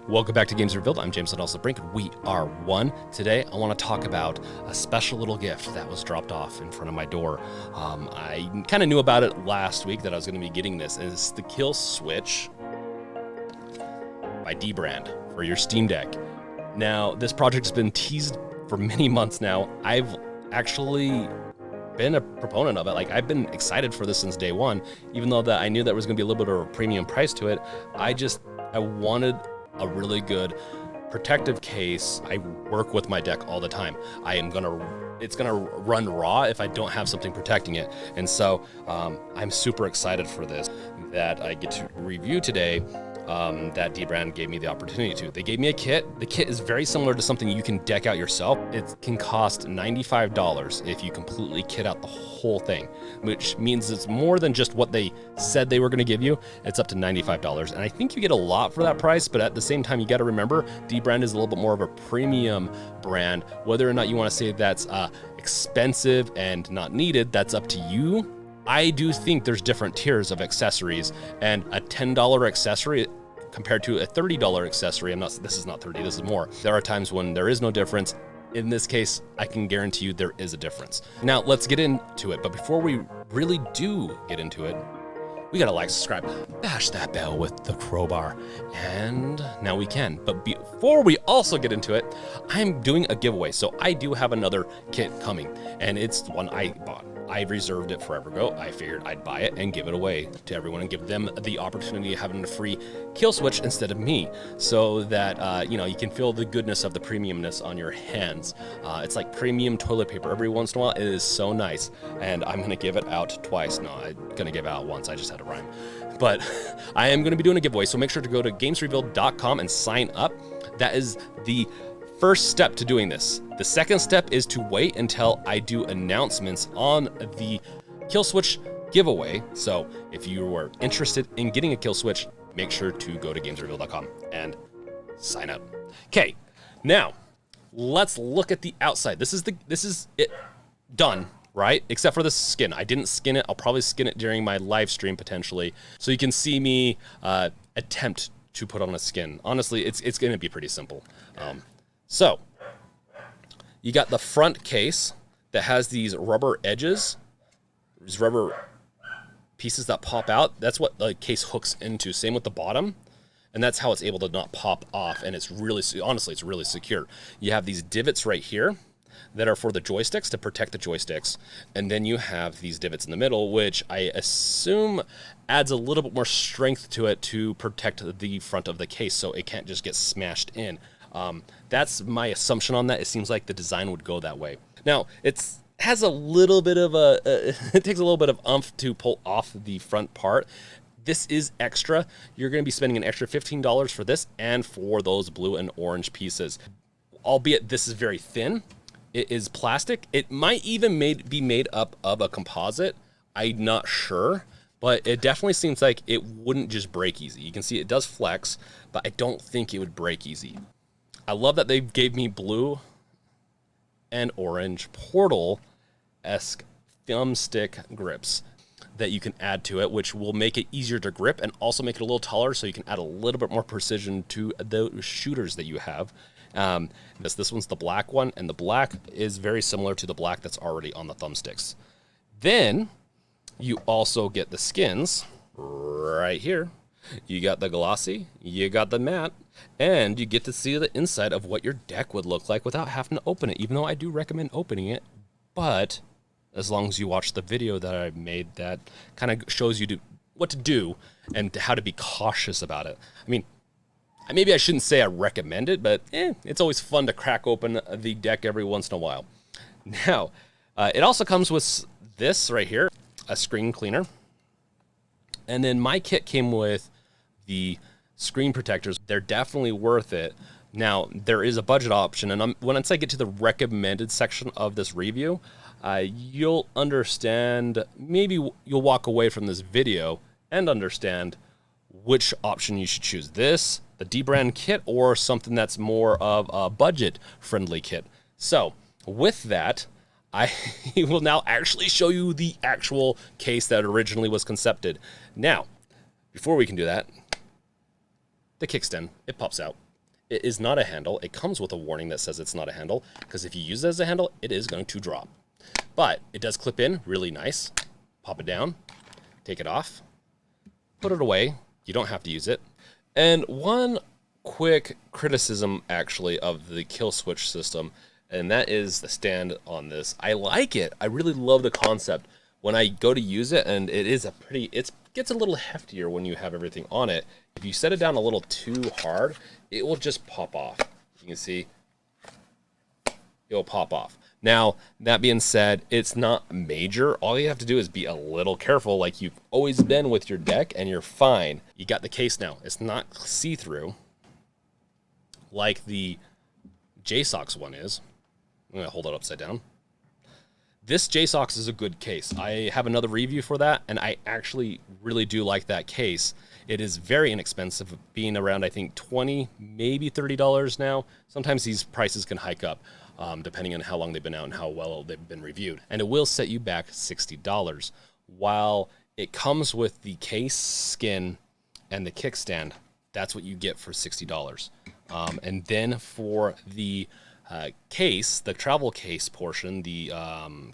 Welcome back to Games Revealed. I'm James and also Brink. We are one. Today, I want to talk about a special little gift that was dropped off in front of my door. I kind of knew about it last week that I was going to be getting this. It's the Killswitch by dbrand for your Steam Deck. Now, this project has been teased for many months now. I've actually been a proponent of it. Like, I've been excited for this since day one, even though that I knew there was going to be a little bit of a premium price to it. I wanted a really good protective case. I work with my deck all the time. It's gonna run raw if I don't have something protecting it. And so I'm super excited for this that I get to review today. That dbrand gave me the opportunity to. They gave me a kit. The kit is very similar to something you can deck out yourself. It can cost $95 if you completely kit out the whole thing, which means it's more than just what they said they were going to give you. It's up to $95. And I think you get a lot for that price, but at the same time, you got to remember dbrand is a little bit more of a premium brand. Whether or not you want to say that's expensive and not needed, that's up to you. I do think there's different tiers of accessories, and a $10 accessory compared to a $30 accessory, this is not 30, this is more. There are times when there is no difference. In this case, I can guarantee you there is a difference. Now, let's get into it. But before we really do get into it, we gotta like, subscribe, bash that bell with the crowbar, and now we can. But before we also get into it, I'm doing a giveaway. So I do have another kit coming, and it's one I bought. I reserved it forever ago. I figured I'd buy it and give it away to everyone and give them the opportunity of having a free Killswitch instead of me, so that you can feel the goodness of the premiumness on your hands. It's like premium toilet paper. Every once in a while, it is so nice, and I'm gonna give it out twice. No, I'm gonna give it out once. I just had to rhyme, but I am gonna be doing a giveaway. So make sure to go to gamesrevealed.com and sign up. That is the first step to doing this. The second step is to wait until I do announcements on the Killswitch giveaway. So if you are interested in getting a Killswitch, make sure to go to gamesrevealed.com and sign up. Okay, now let's look at the outside. This is it done, right? Except for the skin. I didn't skin it. I'll probably skin it during my live stream potentially, so you can see me attempt to put on a skin. Honestly, it's going to be pretty simple. So you got the front case that has these rubber edges, these rubber pieces that pop out. That's what the case hooks into. Same with the bottom. And that's how it's able to not pop off. And it's really, honestly, it's really secure. You have these divots right here that are for the joysticks, to protect the joysticks. And then you have these divots in the middle, which I assume adds a little bit more strength to it to protect the front of the case so it can't just get smashed in. That's my assumption on that. It seems like the design would go that way. Now, it has a little bit of it takes a little bit of oomph to pull off the front part. This is extra. You're going to be spending an extra $15 for this and for those blue and orange pieces. Albeit this is very thin. It is plastic. It might even be made up of a composite. I'm not sure, but it definitely seems like it wouldn't just break easy. You can see it does flex, but I don't think it would break easy. I love that they gave me blue and orange Portal-esque thumbstick grips that you can add to it, which will make it easier to grip and also make it a little taller, so you can add a little bit more precision to the shooters that you have. This one's the black one, and the black is very similar to the black that's already on the thumbsticks. Then you also get the skins right here. You got the glossy, you got the matte, and you get to see the inside of what your deck would look like without having to open it, even though I do recommend opening it. But as long as you watch the video that I made that kind of shows you what to do and how to be cautious about it. I mean, maybe I shouldn't say I recommend it, but it's always fun to crack open the deck every once in a while. Now, it also comes with this right here, a screen cleaner. And then my kit came with the screen protectors. They're definitely worth it. Now, there is a budget option, and once I get to the recommended section of this review, you'll understand, maybe you'll walk away from this video and understand which option you should choose. This, the dbrand kit, or something that's more of a budget-friendly kit. So, with that, I will now actually show you the actual case that originally was concepted. Now, before we can do that, the kickstand, it pops out. It is not a handle. It comes with a warning that says it's not a handle, because if you use it as a handle, it is going to drop. But it does clip in really nice. Pop it down, take it off, put it away. You don't have to use it. And one quick criticism actually of the Killswitch system, and that is the stand on this. I like it. I really love the concept. When I go to use it, and it is it gets a little heftier when you have everything on it. If you set it down a little too hard, it will just pop off. You can see it will pop off. Now, that being said, it's not major. All you have to do is be a little careful like you've always been with your deck, and you're fine. You got the case now. It's not see-through like the JSOX one is. I'm going to hold it upside down. This JSOX is a good case. I have another review for that, and I actually really do like that case. It is very inexpensive, being around, I think, $20, maybe $30 now. Sometimes these prices can hike up, depending on how long they've been out and how well they've been reviewed. And it will set you back $60. While it comes with the case, skin, and the kickstand, that's what you get for $60. And then for the case, the travel case portion, the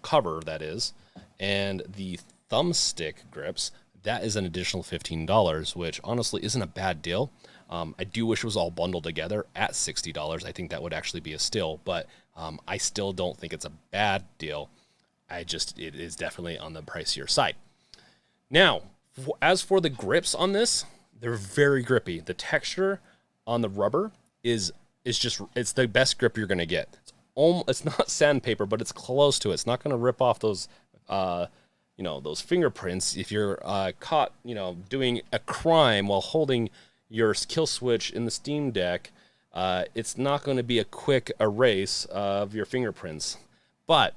cover that is, and the thumbstick grips, that is an additional $15, which honestly isn't a bad deal. I do wish it was all bundled together at $60. I think that would actually be a steal, but I still don't think it's a bad deal. It is definitely on the pricier side. Now, as for the grips on this, they're very grippy. The texture on the rubber is just, it's the best grip you're going to get. It's not sandpaper, but it's close to it. It's not going to rip off those, those fingerprints if you're caught, doing a crime while holding your Killswitch in the Steam Deck. It's not going to be a quick erase of your fingerprints, but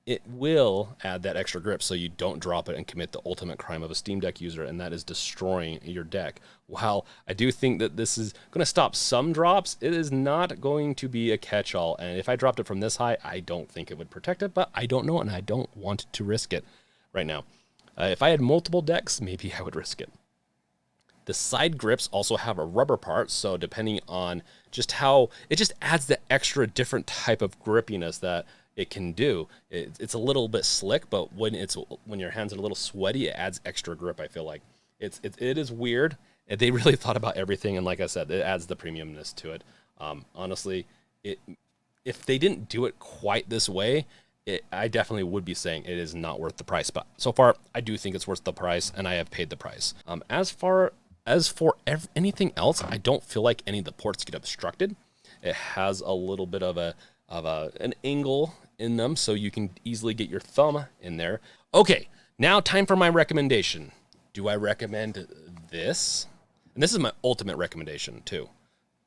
it will add that extra grip so you don't drop it and commit the ultimate crime of a Steam Deck user, and that is destroying your deck. While I do think that this is going to stop some drops, it is not going to be a catch-all, and if I dropped it from this high, I don't think it would protect it, but I don't know, and I don't want to risk it right now. If I had multiple decks, maybe I would risk it. The side grips also have a rubber part, so depending on just how, it just adds the extra different type of grippiness that it can do. It's a little bit slick, but when your hands are a little sweaty, it adds extra grip. I feel like it is weird. They really thought about everything, and like I said, it adds the premiumness to it. Honestly, if they didn't do it quite this way, I definitely would be saying it is not worth the price. But so far, I do think it's worth the price, and I have paid the price. As for anything else, I don't feel like any of the ports get obstructed. It has a little bit of an angle in them, so you can easily get your thumb in there. Okay, now time for my recommendation. Do I recommend this? And this is my ultimate recommendation too.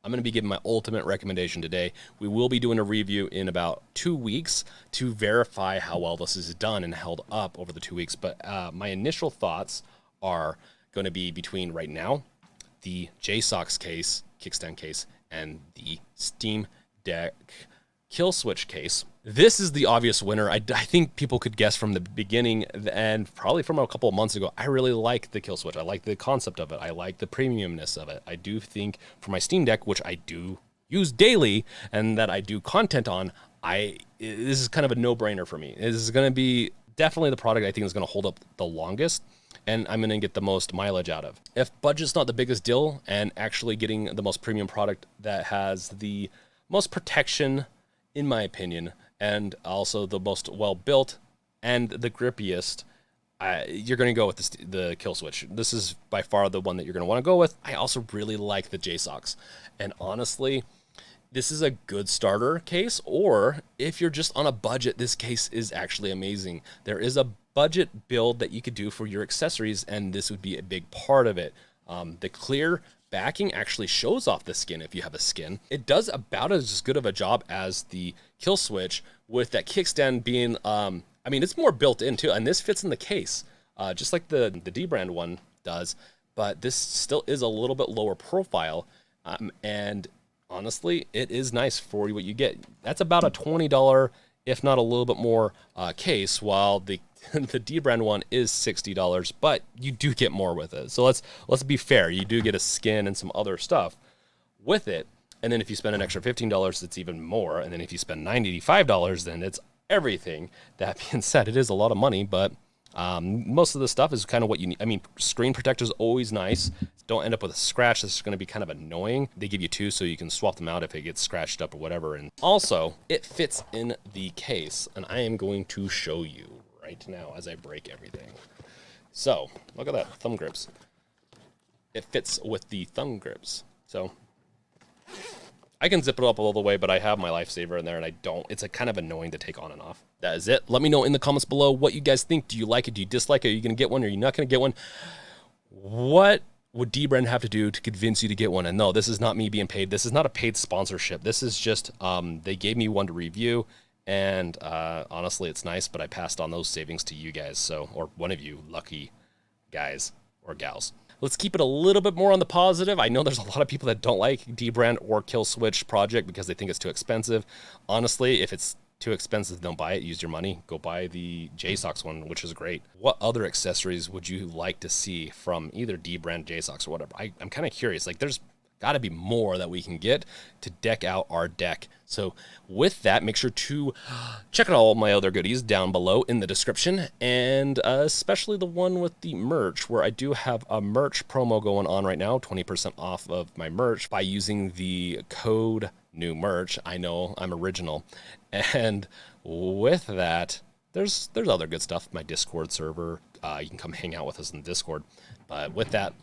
I'm going to be giving my ultimate recommendation today. We will be doing a review in about 2 weeks to verify how well this is done and held up over the 2 weeks. But my initial thoughts are going to be between right now, the JSOX case, Kickstand case, and the Steam Deck Killswitch case. This is the obvious winner. I think people could guess from the beginning, and probably from a couple of months ago. I really like the Killswitch. I like the concept of it. I like the premiumness of it. I do think for my Steam Deck, which I do use daily and that I do content on, this is kind of a no-brainer for me. This is going to be definitely the product I think is going to hold up the longest, and I'm going to get the most mileage out of. If budget's not the biggest deal, and actually getting the most premium product that has the most protection, in my opinion, and also the most well-built and the grippiest, you're going to go with the Killswitch. This is by far the one that you're going to want to go with. I also really like the JSOX. And honestly, this is a good starter case, or if you're just on a budget, this case is actually amazing. There is a budget build that you could do for your accessories, and this would be a big part of it. The clear backing actually shows off the skin if you have a skin. It does about as good of a job as the Killswitch, with that kickstand being, it's more built in too, and this fits in the case, just like the dbrand one does, but this still is a little bit lower profile, and honestly, it is nice for what you get. That's about a $20, if not a little bit more, case, while the dbrand one is $60, but you do get more with it. So let's be fair. You do get a skin and some other stuff with it. And then if you spend an extra $15, it's even more. And then if you spend $95, then it's everything. That being said, it is a lot of money, but most of the stuff is kind of what you need. I mean, screen protector is always nice. Don't end up with a scratch. This is going to be kind of annoying. They give you two so you can swap them out if it gets scratched up or whatever. And also, it fits in the case, and I am going to show you right now as I break everything. So, look at that, thumb grips. It fits with the thumb grips. So, I can zip it up all the way, but I have my lifesaver in there, and I don't. It's a kind of annoying to take on and off. That is it. Let me know in the comments below what you guys think. Do you like it? Do you dislike it? Are you going to get one? Or are you not going to get one? What would dbrand have to do to convince you to get one? And no, this is not me being paid. This is not a paid sponsorship. This is just they gave me one to review, and honestly, it's nice, but I passed on those savings to you guys, so, or one of you lucky guys or gals. Let's keep it a little bit more on the positive. I know there's a lot of people that don't like dbrand or Killswitch project because they think it's too expensive. Honestly, if it's too expensive, don't buy it. Use your money. Go buy the JSOX one, which is great. What other accessories would you like to see from either dbrand, JSOX, or whatever? I'm kind of curious. Like, there's got to be more that we can get to deck out our deck. So with that, make sure to check out all my other goodies down below in the description, and especially the one with the merch, where I do have a merch promo going on right now, 20% off of my merch by using the code new merch. I know I'm original. And with that, there's other good stuff. My Discord server, you can come hang out with us in Discord. But with that,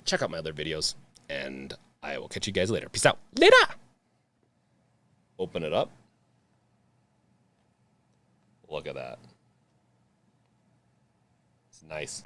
check out my other videos, and I will catch you guys later. Peace out. Later. Open it up. Look at that. It's nice.